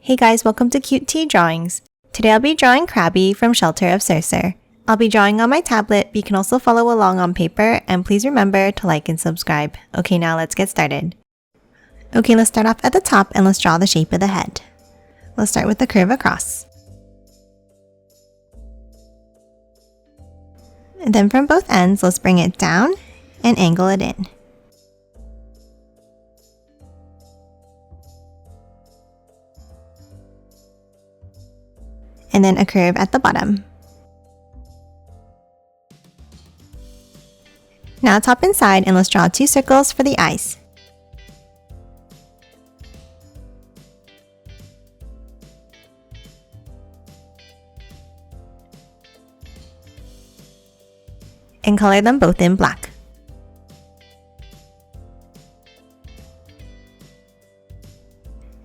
Hey guys, welcome to Cute Tea Drawings. Today I'll be drawing Krabby from Shelter of Sursur. I'll be drawing on my tablet, but you can also follow along on paper, and please remember to like and subscribe. Okay, now let's get started. Okay, let's start off at the top and let's draw the shape of the head. Let's start with the curve across. And then from both ends, let's bring it down and angle it in. And then a curve at the bottom. Now top and side, and let's draw 2 circles for the eyes. And color them both in black.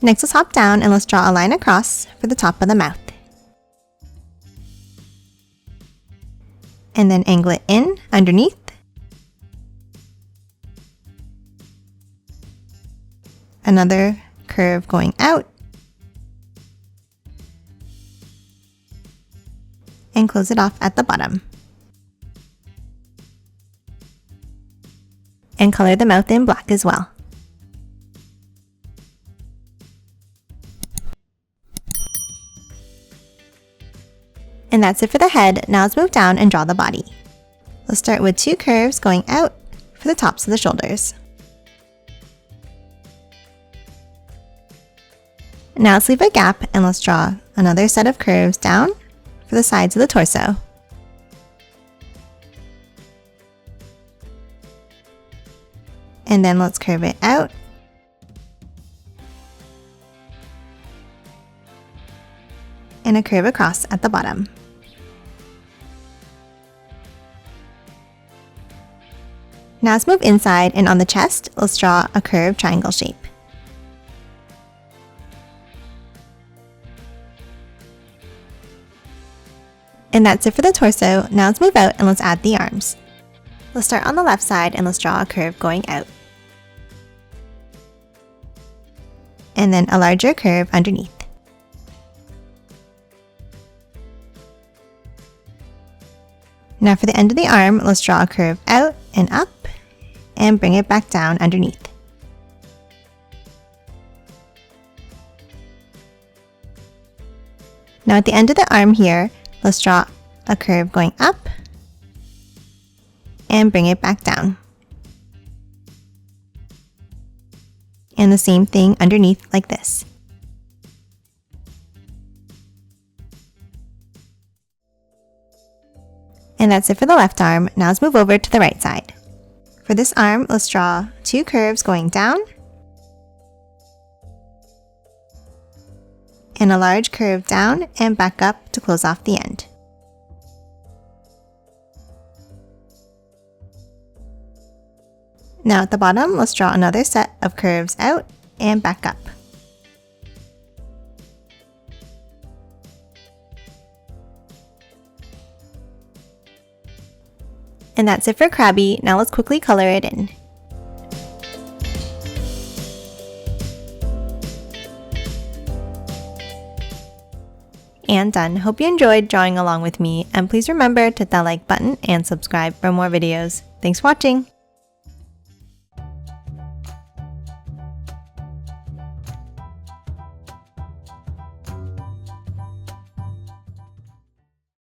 Next, let's hop down and let's draw a line across for the top of the mouth. And then angle it in underneath. Another curve going out. And close it off at the bottom. And color the mouth in black as well. And that's it for the head. Now let's move down and draw the body. Let's start with 2 curves going out for the tops of the shoulders. Now let's leave a gap and let's draw another set of curves down for the sides of the torso. And then let's curve it out. And a curve across at the bottom. Now let's move inside, and on the chest, let's draw a curved triangle shape. And that's it for the torso. Now let's move out and let's add the arms. Let's start on the left side and let's draw a curve going out. And then a larger curve underneath. Now for the end of the arm, let's draw a curve out and up and bring it back down underneath. Now at the end of the arm here, let's draw a curve going up and bring it back down. And the same thing underneath like this. And that's it for the left arm. Now let's move over to the right side. For this arm, let's draw 2 curves going down and a large curve down and back up to close off the end. Now at the bottom, let's draw another set of curves out and back up. And that's it for Krabby. Now let's quickly color it in. And done. Hope you enjoyed drawing along with me, and please remember to hit that like button and subscribe for more videos. Thanks for watching!